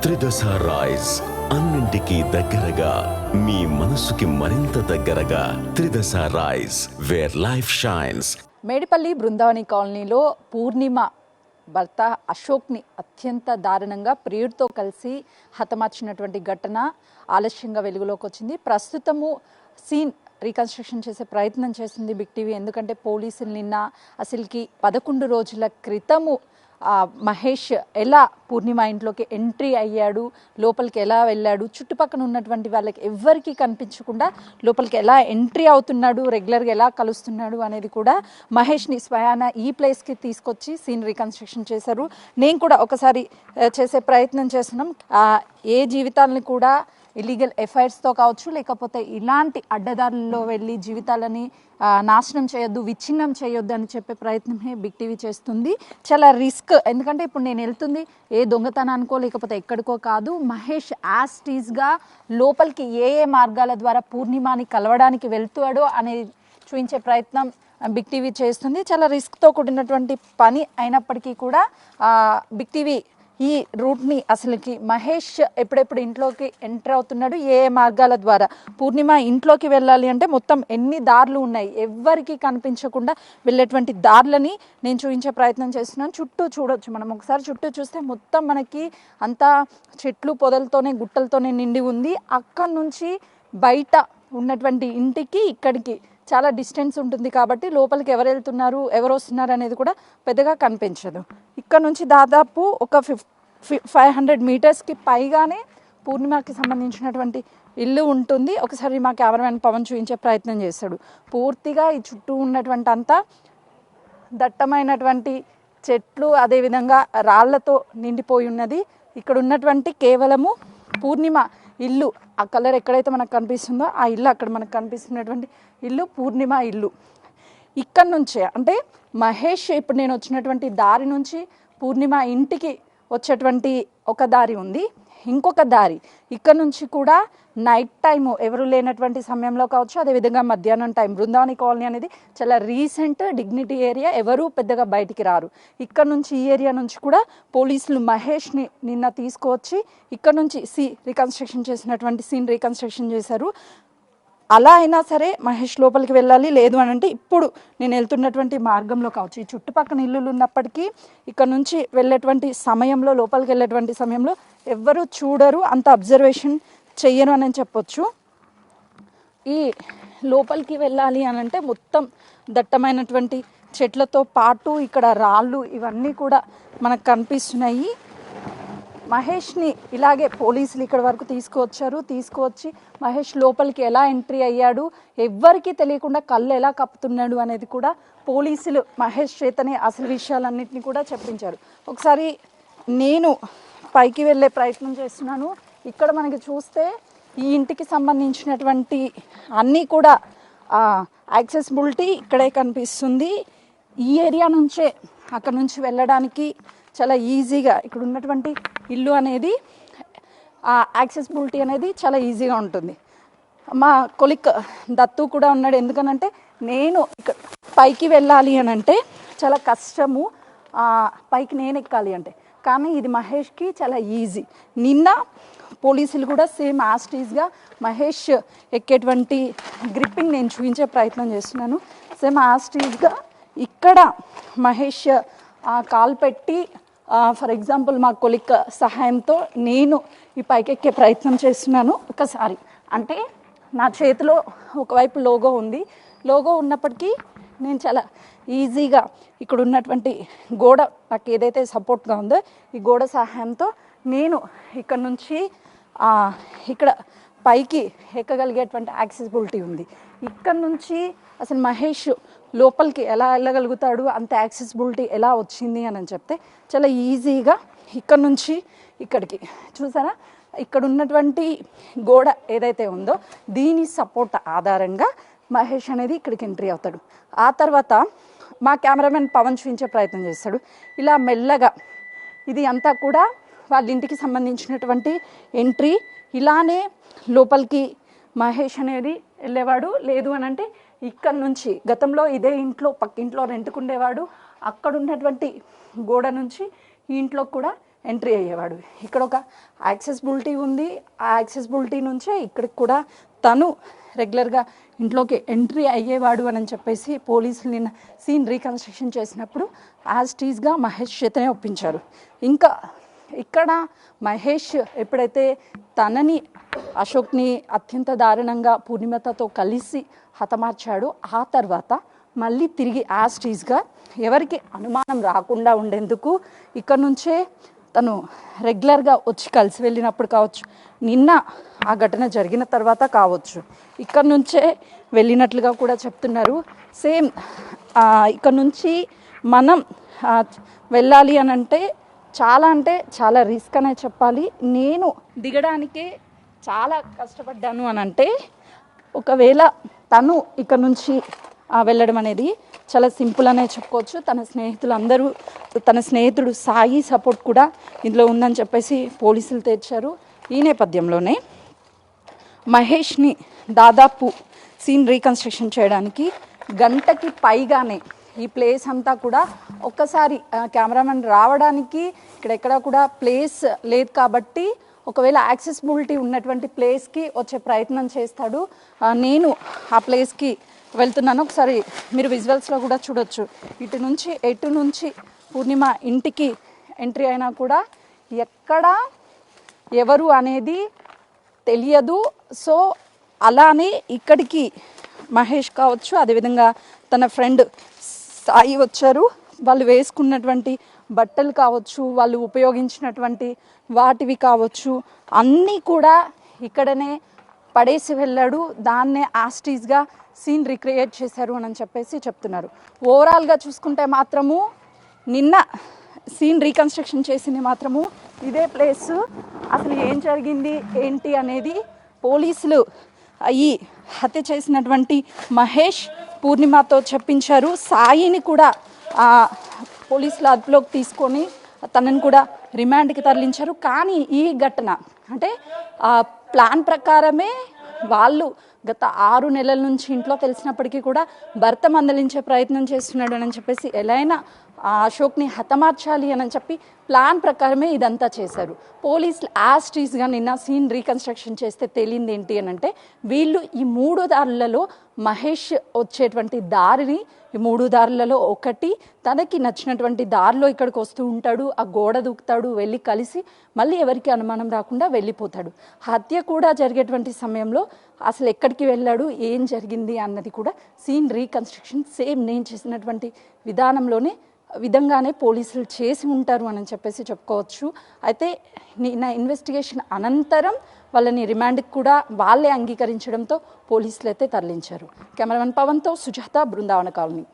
త్రిదశ rice అన్నింటికీ దగ్గరగా మీ మనసుకి మరింత దగ్గరగా Tridasa rice where life shines. Medipally Brindavani కాలనీలో పూర్ణిమ భర్త అశోక్ని అత్యంత దారుణంగా ప్రియుడితో కలిసి హతమార్చినటువంటి ఘటన ఆలస్యంగా వెలుగులోకి వచ్చింది. ప్రస్తుతము సీన్ రీకన్స్ట్రక్షన్ చేసే ప్రయత్నం చేసింది బిగ్ టీవీ. ఎందుకంటే పోలీసులు నిన్న అసలుకి 11 రోజుల క్రితము మహేష్ ఎలా పూర్ణిమ ఇంట్లోకి ఎంట్రీ అయ్యాడు, లోపలికి ఎలా వెళ్ళాడు, చుట్టుపక్కల ఉన్నటువంటి వాళ్ళకి ఎవ్వరికీ కనిపించకుండా లోపలికి ఎలా ఎంట్రీ అవుతున్నాడు, రెగ్యులర్గా ఎలా కలుస్తున్నాడు అనేది కూడా మహేష్ని స్వయాన ఈ ప్లేస్కి తీసుకొచ్చి సీన్ రీకన్స్ట్రక్షన్ చేశారు. నేను కూడా ఒకసారి చేసే ప్రయత్నం చేస్తున్నాం. ఏ జీవితాలను కూడా ఇల్లీగల్ ఎఫైర్స్తో కావచ్చు, లేకపోతే ఇలాంటి అడ్డదారుల్లో వెళ్ళి జీవితాలని నాశనం చేయొద్దు, విచ్ఛిన్నం చేయొద్దు అని చెప్పే ప్రయత్నమే బిగ్ టీవీ చేస్తుంది. చాలా రిస్క్, ఎందుకంటే ఇప్పుడు నేను వెళ్తుంది ఏ దొంగతనానికో లేకపోతే ఎక్కడికో కాదు. మహేష్ యాస్టీస్గా లోపలికి ఏ మార్గాల ద్వారా పూర్ణిమని కలవడానికి వెళ్తాడో అనేది చూపించే ప్రయత్నం బిగ్ టీవీ చేస్తుంది. చాలా రిస్క్తో కూడినటువంటి పని అయినప్పటికీ కూడా బిగ్ టీవీ ఈ రూట్ని అసలుకి మహేష్ ఎప్పుడెప్పుడు ఇంట్లోకి ఎంటర్ అవుతున్నాడు, ఏ మార్గాల ద్వారా పూర్ణిమ ఇంట్లోకి వెళ్ళాలి అంటే మొత్తం ఎన్ని దారులు ఉన్నాయి, ఎవ్వరికి కనిపించకుండా వెళ్ళేటువంటి దారులని నేను చూపించే ప్రయత్నం చేస్తున్నాను. చుట్టూ చూడొచ్చు, మనం ఒకసారి చుట్టూ చూస్తే మొత్తం మనకి అంతా చెట్లు పొదలతోనే గుట్టలతోనే నిండి ఉంది. అక్కడి నుంచి బయట ఉన్నటువంటి ఇంటికి ఇక్కడికి చాలా డిస్టెన్స్ ఉంటుంది కాబట్టి లోపలికి ఎవరు వెళ్తున్నారు, ఎవరు వస్తున్నారు అనేది కూడా పెద్దగా కనిపించదు. ఇక్కడ నుంచి దాదాపు ఒక 500 మీటర్స్కి పైగానే పూర్ణిమకి సంబంధించినటువంటి ఇల్లు ఉంటుంది. ఒకసారి మా కెమెరామెన్ పవన్ చూపించే ప్రయత్నం చేశాడు. పూర్తిగా ఈ చుట్టూ ఉన్నటువంటి అంతా దట్టమైనటువంటి చెట్లు, అదేవిధంగా రాళ్లతో నిండిపోయి ఉన్నది. ఇక్కడ ఉన్నటువంటి కేవలము పూర్ణిమ ఇల్లు, ఆ కలర్ ఎక్కడైతే మనకు కనిపిస్తుందో ఆ ఇల్లు, అక్కడ మనకు కనిపిస్తున్నటువంటి ఇల్లు పూర్ణిమ ఇల్లు. ఇక్కడ నుంచే అంటే మహేష్ ఇప్పుడు నేను వచ్చినటువంటి దారి నుంచి పూర్ణిమ ఇంటికి వచ్చేటువంటి ఒక దారి ఉంది, ఇంకొక దారి ఇక్కడ నుంచి కూడా నైట్ టైము ఎవరు లేనటువంటి సమయంలో కావచ్చు, అదేవిధంగా మధ్యాహ్నం టైం. బృందావని కాలనీ అనేది చాలా రీసెంట్ డిగ్నిటీ ఏరియా, ఎవరు పెద్దగా బయటికి రారు. ఇక్కడ నుంచి ఈ ఏరియా నుంచి కూడా పోలీసులు మహేష్ని నిన్న తీసుకువచ్చి ఇక్కడ నుంచి రీకన్స్ట్రక్షన్ చేసినటువంటి సీన్ రీకన్స్ట్రక్షన్ చేశారు. అలా అయినా సరే మహేష్ లోపలికి వెళ్ళాలి, లేదు అని అంటే ఇప్పుడు నేను వెళ్తున్నటువంటి మార్గంలో కావచ్చు, ఈ చుట్టుపక్కల ఇల్లులు ఉన్నప్పటికీ ఇక్కడ నుంచి వెళ్ళేటువంటి సమయంలో, లోపలికి వెళ్ళేటువంటి సమయంలో ఎవ్వరూ చూడరు, అంత అబ్జర్వేషన్ చెయ్యరు అని చెప్పొచ్చు. ఈ లోపలికి వెళ్ళాలి అని అంటే మొత్తం దట్టమైనటువంటి చెట్లతో పాటు ఇక్కడ రాళ్ళు ఇవన్నీ కూడా మనకు కనిపిస్తున్నాయి. మహేష్ని ఇలాగే పోలీసులు ఇక్కడ వరకు తీసుకువచ్చి మహేష్ లోపలికి ఎలా ఎంట్రీ అయ్యాడు, ఎవ్వరికీ తెలియకుండా కళ్ళు ఎలా కప్పుతున్నాడు అనేది కూడా పోలీసులు మహేష్ చేతనే అసలు విషయాలన్నింటినీ కూడా చెప్పించారు. ఒకసారి నేను పైకి వెళ్ళే ప్రయత్నం చేస్తున్నాను. ఇక్కడ మనకి చూస్తే ఈ ఇంటికి సంబంధించినటువంటి అన్నీ కూడా యాక్సెసిబిలిటీ ఇక్కడే కనిపిస్తుంది. ఈ ఏరియా నుంచే అక్కడ నుంచి వెళ్ళడానికి చాలా ఈజీగా ఇక్కడ ఉన్నటువంటి ఇల్లు అనేది యాక్సెసిబిలిటీ అనేది చాలా ఈజీగా ఉంటుంది. మా కొలిక్ దత్తు కూడా ఉన్నాడు. ఎందుకనంటే నేను ఇక్కడ పైకి వెళ్ళాలి అని అంటే చాలా కష్టము, పైకి నేను ఎక్కాలి అంటే, కానీ ఇది మహేష్కి చాలా ఈజీ. నిన్న పోలీసులు కూడా సేమ్ యాస్టీస్గా మహేష్ ఎక్కేటువంటి గ్రిప్పింగ్ నేను చూపించే ప్రయత్నం చేస్తున్నాను. సేమ్ యాస్టీస్గా ఇక్కడ మహేష్ కాల్ పెట్టి ఫర్ ఎగ్జాంపుల్ మా కొలిక్ సహాయంతో నేను ఈ పైకెక్కే ప్రయత్నం చేస్తున్నాను. ఒకసారి అంటే నా చేతిలో ఒకవైపు లోగో ఉంది, లోగో ఉన్నప్పటికీ నేను చాలా ఈజీగా ఇక్కడ ఉన్నటువంటి గోడ నాకు ఏదైతే సపోర్ట్గా ఉందో ఈ గోడ సహాయంతో నేను ఇక్కడ నుంచి ఇక్కడ పైకి ఎక్కగలిగేటువంటి యాక్సెసిబిలిటీ ఉంది. ఇక్కడ నుంచి అసలు మహేష్ లోపలికి ఎలా వెళ్ళగలుగుతాడు, అంత యాక్సెసిబిలిటీ ఎలా వచ్చింది అని చెప్తే చాలా ఈజీగా ఇక్కడ నుంచి ఇక్కడికి చూసారా, ఇక్కడ ఉన్నటువంటి గోడ ఏదైతే ఉందో దీని సపోర్ట్ ఆధారంగా మహేష్ అనేది ఇక్కడికి ఎంట్రీ అవుతాడు. ఆ తర్వాత మా కెమెరామెన్ పవన్ చూపించే ప్రయత్నం చేస్తాడు. ఇలా మెల్లగా ఇది అంతా కూడా వాళ్ళ ఇంటికి సంబంధించినటువంటి ఎంట్రీ. ఇలానే లోపలికి మహేష్ అనేది వెళ్ళేవాడు, లేదు అని అంటే ఇక్కడ నుంచి గతంలో ఇదే ఇంట్లో పక్కింట్లో రెంట్కుండేవాడు, అక్కడ ఉన్నటువంటి గోడ నుంచి ఈ ఇంట్లో కూడా ఎంట్రీ అయ్యేవాడు. ఇక్కడ ఒక యాక్సెసిబిలిటీ ఉంది, ఆ యాక్సెసిబిలిటీ నుంచే ఇక్కడికి కూడా తను రెగ్యులర్గా ఇంట్లోకి ఎంట్రీ అయ్యేవాడు అని చెప్పేసి పోలీసులు నిన్న సీన్ రీకన్స్ట్రక్షన్ చేసినప్పుడు యాజ్ టీజ్గా మహేష్ చేతనే ఒప్పించారు. ఇంకా ఇక్కడ మహేష్ ఎప్పుడైతే తనని అశోక్ని అత్యంత దారుణంగా పూర్ణిమతో కలిసి హతమార్చాడో ఆ తర్వాత మళ్ళీ తిరిగి యాజ్ టీజ్గా ఎవరికి అనుమానం రాకుండా ఉండేందుకు ఇక్కడ నుంచే తను రెగ్యులర్గా వచ్చి కలిసి వెళ్ళినప్పుడు కావచ్చు, నిన్న ఆ ఘటన జరిగిన తర్వాత కావచ్చు, ఇక్కడ నుంచే వెళ్ళినట్లుగా కూడా చెప్తున్నారు. సేమ్ ఇక్కడ నుంచి మనం వెళ్ళాలి అని అంటే చాలా రిస్క్ అనే చెప్పాలి. నేను దిగడానికే చాలా కష్టపడ్డాను అని అంటే, ఒకవేళ తను ఇక్కడ నుంచి వెళ్ళడం అనేది చాలా సింపుల్ అనే చెప్పుకోవచ్చు. తన స్నేహితుడు సాయి సపోర్ట్ కూడా ఇందులో ఉందని చెప్పేసి పోలీసులు తెచ్చారు. ఈ నేపథ్యంలోనే మహేష్ని దాదాపు సీన్ రీకన్స్ట్రక్షన్ చేయడానికి గంటకి పైగానే ఈ ప్లేస్ అంతా కూడా ఒక్కసారి కెమెరామెన్ రావడానికి ఇక్కడ కూడా ప్లేస్ లేదు కాబట్టి ఒకవేళ యాక్సెసిబిలిటీ ఉన్నటువంటి ప్లేస్కి వచ్చే ప్రయత్నం చేస్తాడు. నేను ఆ ప్లేస్కి వెళ్తున్నాను, ఒకసారి మీరు విజువల్స్లో కూడా చూడొచ్చు. ఎటు నుంచి పూర్ణిమ ఇంటికి ఎంట్రీ అయినా కూడా ఎక్కడ ఎవరు అనేది తెలియదు. సో అలానే ఇక్కడికి మహేష్ కావచ్చు, అదేవిధంగా తన ఫ్రెండ్ సాయి వచ్చారు. వాళ్ళు వేసుకున్నటువంటి బట్టలు కావచ్చు, వాళ్ళు ఉపయోగించినటువంటి వాటివి కావచ్చు, అన్నీ కూడా ఇక్కడనే పడేసి వెళ్ళాడు. దాన్నే యాస్టీస్గా సీన్ రిక్రియేట్ చేశారు అని చెప్పేసి చెప్తున్నారు. ఓవరాల్గా చూసుకుంటే మాత్రము నిన్న సీన్ రీకన్స్ట్రక్షన్ చేసింది మాత్రము ఇదే ప్లేస్. అసలు ఏం జరిగింది ఏంటి అనేది పోలీసులు ఈ హత్య చేసినటువంటి మహేష్ పూర్ణిమతో చెప్పించారు. సాయిని కూడా పోలీసులు అదుపులోకి తీసుకొని తనని కూడా రిమాండ్కి తరలించారు. కానీ ఈ ఘటన అంటే ప్లాన్ ప్రకారమే వాళ్ళు గత 6 నెలల నుంచి ఇంట్లో తెలిసినప్పటికీ కూడా భర్త మందలించే ప్రయత్నం చేస్తున్నాడు అని చెప్పేసి ఎలా అయినా అశోక్ని హతమార్చాలి అని చెప్పి ప్లాన్ ప్రకారమే ఇదంతా చేశారు. పోలీసులు యాస్టీస్గా నిన్న సీన్ రీకన్స్ట్రక్షన్ చేస్తే తెలియంది ఏంటి అని అంటే, వీళ్ళు ఈ 3 దారులలో మహేష్ వచ్చేటువంటి దారిని ఈ 3 దారులలో ఒకటి తనకి నచ్చినటువంటి దారిలో ఇక్కడికి వస్తూ ఉంటాడు, ఆ గోడ దూకుతాడు, వెళ్ళి కలిసి మళ్ళీ ఎవరికి అనుమానం రాకుండా వెళ్ళిపోతాడు. హత్య కూడా జరిగేటువంటి సమయంలో అసలు ఎక్కడికి వెళ్ళాడు, ఏం జరిగింది అన్నది కూడా సీన్ రీకన్స్ట్రక్షన్ సేమ్ నేను చేసినటువంటి విధంగానే పోలీసులు చేసి ఉంటారు అని చెప్పేసి చెప్పుకోవచ్చు. అయితే నిన్న ఇన్వెస్టిగేషన్ అనంతరం వాళ్ళని రిమాండ్కి కూడా వాళ్ళే అంగీకరించడంతో పోలీసులు అయితే తరలించారు. కెమెరామెన్ పవన్తో సుజాత, బృందావన కాలనీ.